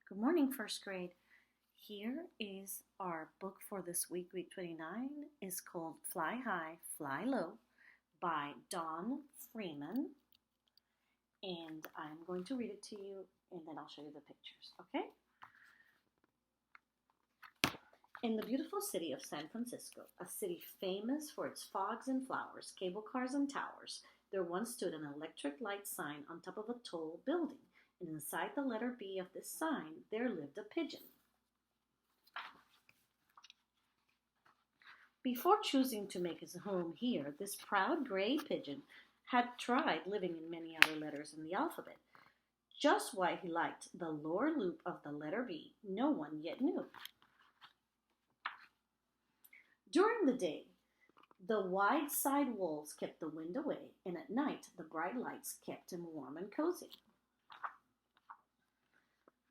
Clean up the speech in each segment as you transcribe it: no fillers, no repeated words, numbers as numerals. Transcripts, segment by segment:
Good morning, first grade. Here is our book for this week, week 29. Is called Fly High, Fly Low by Dawn Freeman. And I'm going to read it to you and then I'll show you the pictures, okay? In the beautiful city of San Francisco, a city famous for its fogs and flowers, cable cars and towers, there once stood an electric light sign on top of a tall building. And inside the letter B of this sign, there lived a pigeon. Before choosing to make his home here, this proud gray pigeon had tried living in many other letters in the alphabet. Just why he liked the lower loop of the letter B, no one yet knew. During the day, the wide side walls kept the wind away, and at night, the bright lights kept him warm and cozy.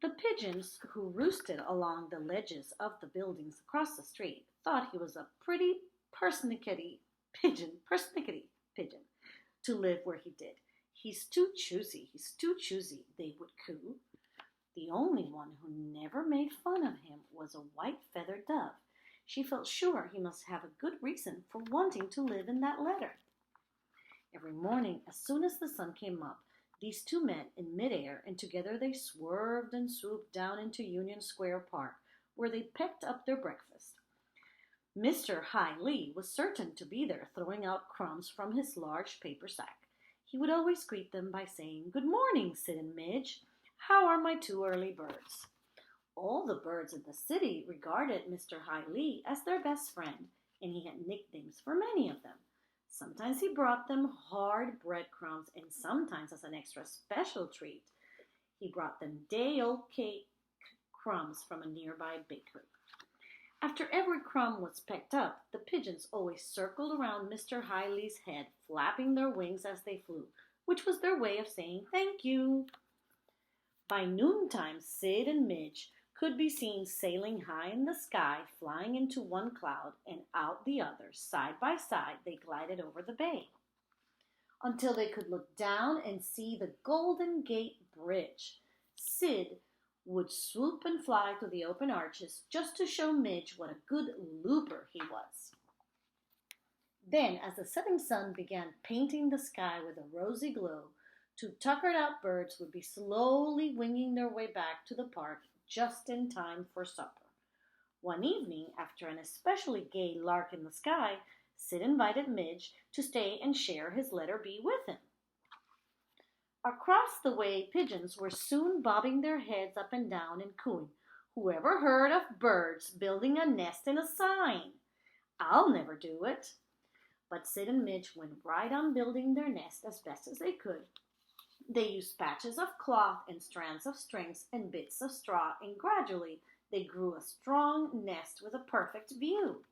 The pigeons who roosted along the ledges of the buildings across the street thought he was a pretty persnickety pigeon, to live where he did. He's too choosy, they would coo. The only one who never made fun of him was a white feathered dove. She felt sure he must have a good reason for wanting to live in that letter. Every morning, as soon as the sun came up, these two met in midair, and together they swerved and swooped down into Union Square Park, where they pecked up their breakfast. Mr. Hi Lee was certain to be there, throwing out crumbs from his large paper sack. He would always greet them by saying, "Good morning, Sid and Midge. How are my two early birds?" All the birds in the city regarded Mr. Hi Lee as their best friend, and he had nicknames for many of them. Sometimes he brought them hard breadcrumbs, and sometimes, as an extra special treat, he brought them day-old cake crumbs from a nearby bakery. After every crumb was pecked up, the pigeons always circled around Mr. Hi Lee's head, flapping their wings as they flew, which was their way of saying thank you. By noontime, Sid and Midge could be seen sailing high in the sky, flying into one cloud and out the other. Side by side, they glided over the bay until they could look down and see the Golden Gate Bridge. Sid would swoop and fly to the open arches just to show Midge what a good looper he was. Then, as the setting sun began painting the sky with a rosy glow, two tuckered-out birds would be slowly winging their way back to the park just in time for supper. One evening, after an especially gay lark in the sky, Sid invited Midge to stay and share his letter B with him. Across the way, pigeons were soon bobbing their heads up and down and cooing, "Whoever heard of birds building a nest in a sign? I'll never do it." But Sid and Midge went right on building their nest as best as they could. They used patches of cloth and strands of strings and bits of straw, and gradually they grew a strong nest with a perfect view.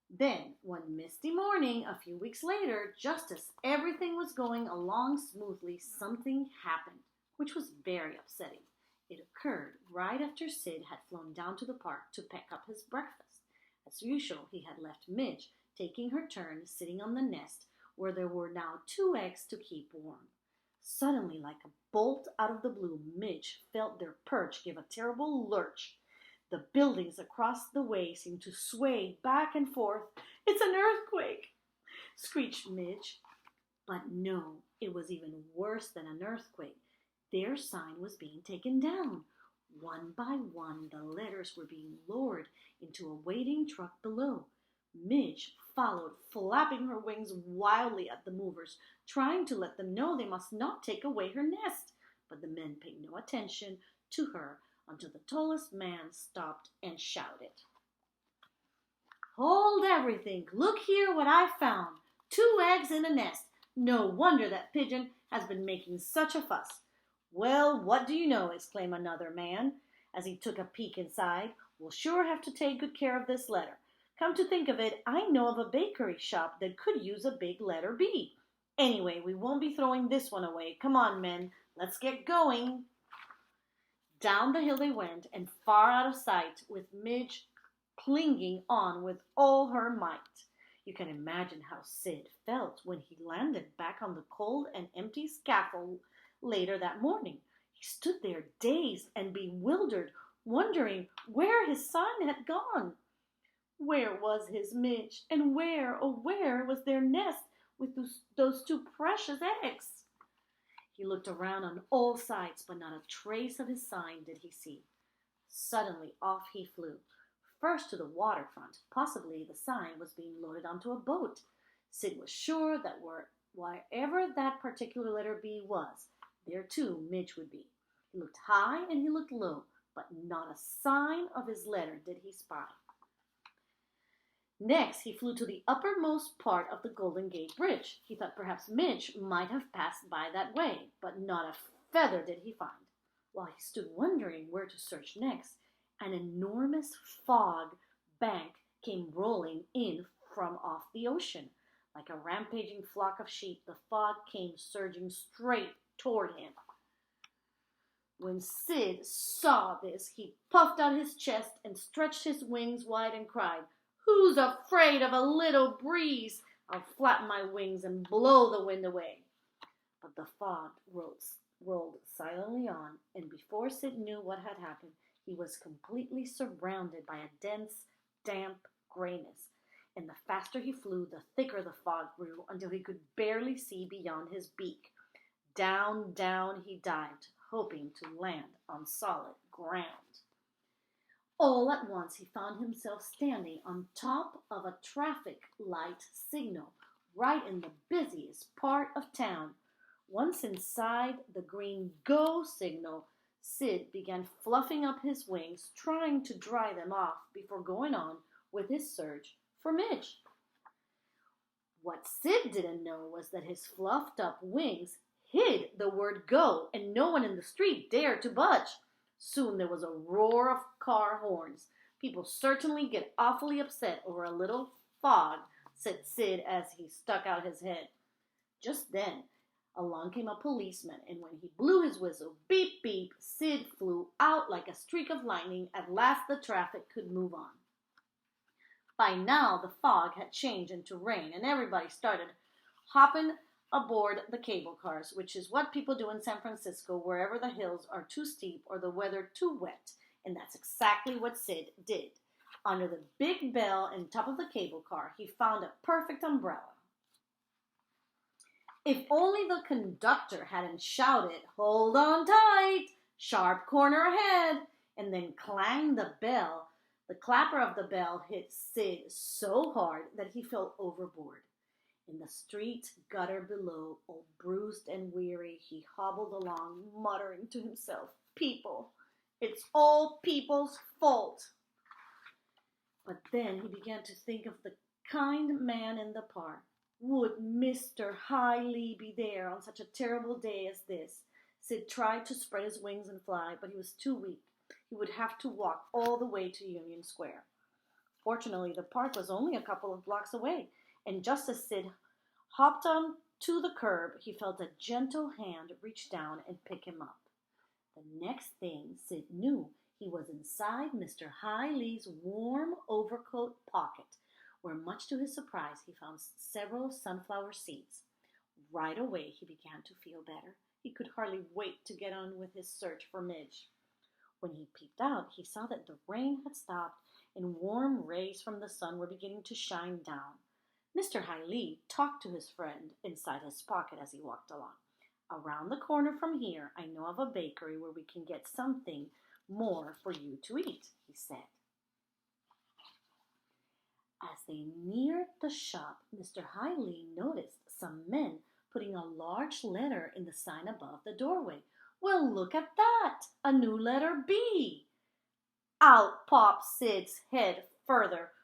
Then, one misty morning, a few weeks later, just as everything was going along smoothly, something happened, which was very upsetting. It occurred right after Sid had flown down to the park to peck up his breakfast. As usual, he had left Midge taking her turn sitting on the nest, where there were now 2 eggs to keep warm. Suddenly, like a bolt out of the blue, Midge felt their perch give a terrible lurch. The buildings across the way seemed to sway back and forth. "It's an earthquake!" screeched Midge. But no, it was even worse than an earthquake. Their sign was being taken down. One by one, the letters were being lowered into a waiting truck below. Midge followed, flapping her wings wildly at the movers, trying to let them know they must not take away her nest. But the men paid no attention to her until the tallest man stopped and shouted, "Hold everything! Look here what I found! 2 eggs in a nest! No wonder that pigeon has been making such a fuss." "Well, what do you know?" exclaimed another man as he took a peek inside. "We'll sure have to take good care of this letter. Come to think of it, I know of a bakery shop that could use a big letter B. Anyway, we won't be throwing this one away. Come on, men, let's get going." Down the hill they went, and far out of sight, with Midge clinging on with all her might. You can imagine how Sid felt when he landed back on the cold and empty scaffold later that morning. He stood there dazed and bewildered, wondering where his son had gone. Where was his Midge, and where, oh where, was their nest with those two precious eggs? He looked around on all sides, but not a trace of his sign did he see. Suddenly off he flew, first to the waterfront. Possibly the sign was being loaded onto a boat. Sid was sure that wherever that particular letter B was, there too Midge would be. He looked high and he looked low, but not a sign of his letter did he spy. Next, he flew to the uppermost part of the Golden Gate Bridge. He thought perhaps Midge might have passed by that way, but not a feather did he find. While he stood wondering where to search next, an enormous fog bank came rolling in from off the ocean. Like a rampaging flock of sheep, the fog came surging straight toward him. When Sid saw this, he puffed out his chest and stretched his wings wide and cried, "Who's afraid of a little breeze? I'll flatten my wings and blow the wind away." But the fog rolled silently on, and before Sid knew what had happened, he was completely surrounded by a dense, damp grayness. And the faster he flew, the thicker the fog grew, until he could barely see beyond his beak. Down, down he dived, hoping to land on solid ground. All at once he found himself standing on top of a traffic light signal, right in the busiest part of town. Once inside the green go signal, Sid began fluffing up his wings, trying to dry them off before going on with his search for Midge. What Sid didn't know was that his fluffed up wings hid the word go, and no one in the street dared to budge. Soon there was a roar of car horns. "People certainly get awfully upset over a little fog," said Sid as he stuck out his head. Just then, along came a policeman, and when he blew his whistle, beep, beep, Sid flew out like a streak of lightning. At last the traffic could move on. By now, the fog had changed into rain, and everybody started hopping aboard the cable cars, which is what people do in San Francisco wherever the hills are too steep or the weather too wet. And that's exactly what Sid did. Under the big bell on top of the cable car, he found a perfect umbrella. If only the conductor hadn't shouted, "Hold on tight, sharp corner ahead," and then clanged the bell. The clapper of the bell hit Sid so hard that he fell overboard. In the street gutter below, all bruised and weary, he hobbled along, muttering to himself, "People, it's all people's fault." But then he began to think of the kind man in the park. Would Mr. Hiley be there on such a terrible day as this? Sid tried to spread his wings and fly, but he was too weak. He would have to walk all the way to Union Square. Fortunately, the park was only a couple of blocks away, and just as Sid hopped on to the curb, he felt a gentle hand reach down and pick him up. The next thing Sid knew, he was inside Mr. Hiley's warm overcoat pocket, where, much to his surprise, he found several sunflower seeds. Right away, he began to feel better. He could hardly wait to get on with his search for Midge. When he peeped out, he saw that the rain had stopped and warm rays from the sun were beginning to shine down. Mr. Hiley talked to his friend inside his pocket as he walked along. "Around the corner from here, I know of a bakery where we can get something more for you to eat," he said. As they neared the shop, Mr. Hiley noticed some men putting a large letter in the sign above the doorway. "Well, look at that! A new letter B!" Out popped Sid's head further.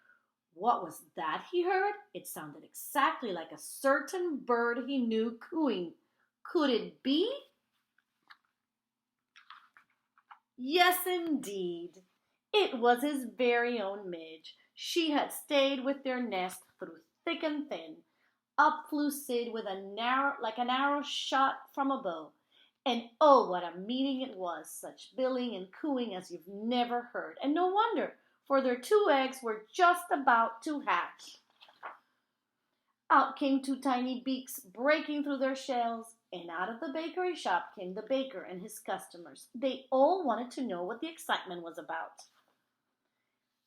What was that he heard? It sounded exactly like a certain bird he knew cooing. Could it be? Yes, indeed. It was his very own Midge. She had stayed with their nest through thick and thin. Up flew Sid with like an arrow shot from a bow. And oh, what a meeting it was, such billing and cooing as you've never heard. And no wonder, for their two eggs were just about to hatch. Out came two tiny beaks breaking through their shells. And out of the bakery shop came the baker and his customers. They all wanted to know what the excitement was about.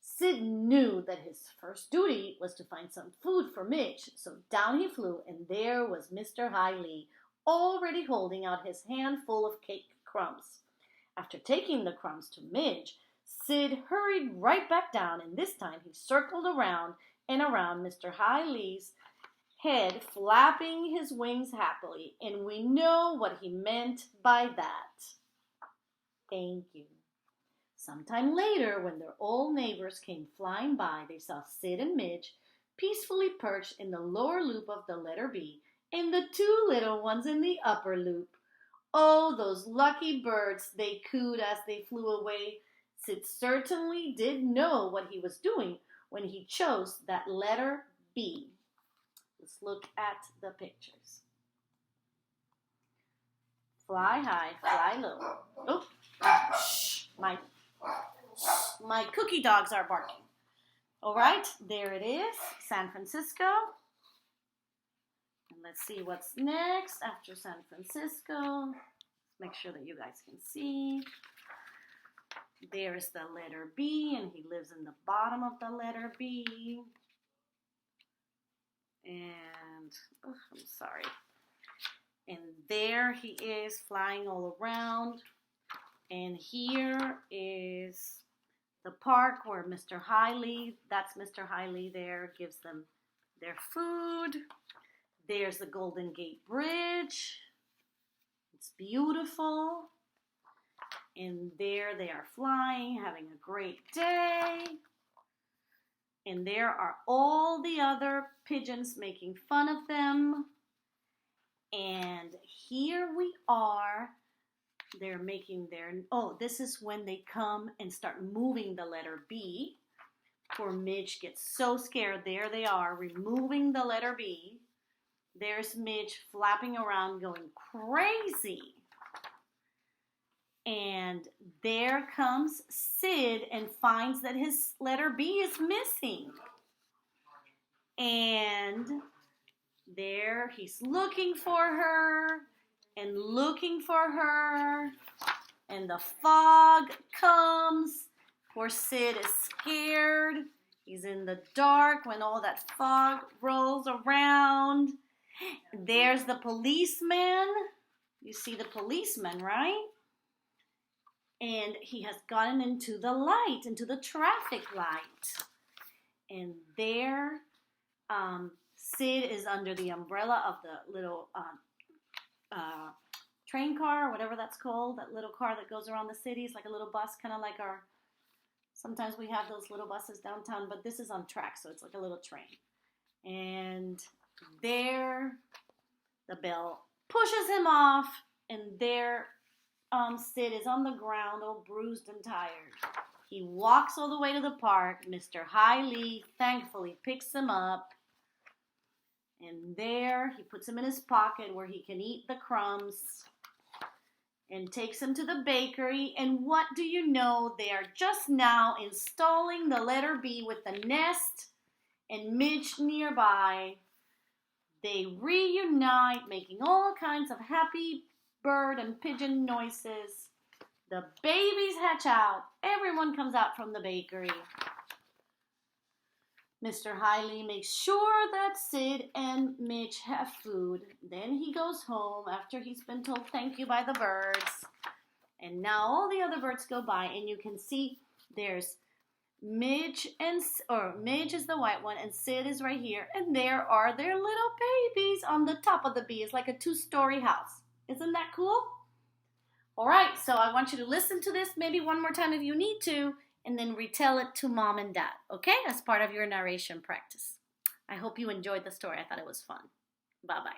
Sid knew that his first duty was to find some food for Midge, so down he flew, and there was Mr. Hiley, already holding out his handful of cake crumbs. After taking the crumbs to Midge, Sid hurried right back down, and this time he circled around and around Mr. Hiley's head, flapping his wings happily, and we know what he meant by that. Thank you. Sometime later, when their old neighbors came flying by, they saw Sid and Midge peacefully perched in the lower loop of the letter B and the two little ones in the upper loop. Oh, those lucky birds, they cooed as they flew away. Sid certainly did know what he was doing when he chose that letter B. Let's look at the pictures. Fly high, fly low. Oh, shh, my cookie dogs are barking. All right, there it is, San Francisco. And let's see what's next after San Francisco. Make sure that you guys can see. There's the letter B, and he lives in the bottom of the letter B. And, oh, I'm sorry. And there he is flying all around. And here is the park where Mr. Hiley, that's Mr. Hiley there, gives them their food. There's the Golden Gate Bridge. It's beautiful. And there they are flying, having a great day. And there are all the other pigeons making fun of them. And here we are. They're making their, oh, this is when they come and start moving the letter B. Poor Midge gets so scared. There they are, removing the letter B. There's Midge flapping around, going crazy. And there comes Sid and finds that his letter B is missing. And there he's looking for her. And looking for her, and the fog comes. Poor Sid is scared. He's in the dark when all that fog rolls around. There's the policeman. You see the policeman, right? And he has gotten into the light, into the traffic light. And there, Sid is under the umbrella of the little train car, or whatever that's called, that little car that goes around the city. It's like a little bus, kind of like sometimes we have those little buses downtown, but this is on track, so it's like a little train. And there, the bell pushes him off, and there Sid is on the ground, all bruised and tired. He walks all the way to the park. Mr. Hiley thankfully picks him up. And there, he puts him in his pocket where he can eat the crumbs and takes him to the bakery. And what do you know? They are just now installing the letter B with the nest and Midge nearby. They reunite, making all kinds of happy bird and pigeon noises. The babies hatch out. Everyone comes out from the bakery. Mr. Hiley makes sure that Sid and Midge have food. Then he goes home after he's been told thank you by the birds. And now all the other birds go by, and you can see there's Midge Midge is the white one, and Sid is right here. And there are their little babies on the top of the bee. It's like a 2-story house. Isn't that cool? All right, so I want you to listen to this maybe one more time if you need to, and then retell it to mom and dad, okay? As part of your narration practice. I hope you enjoyed the story. I thought it was fun. Bye-bye.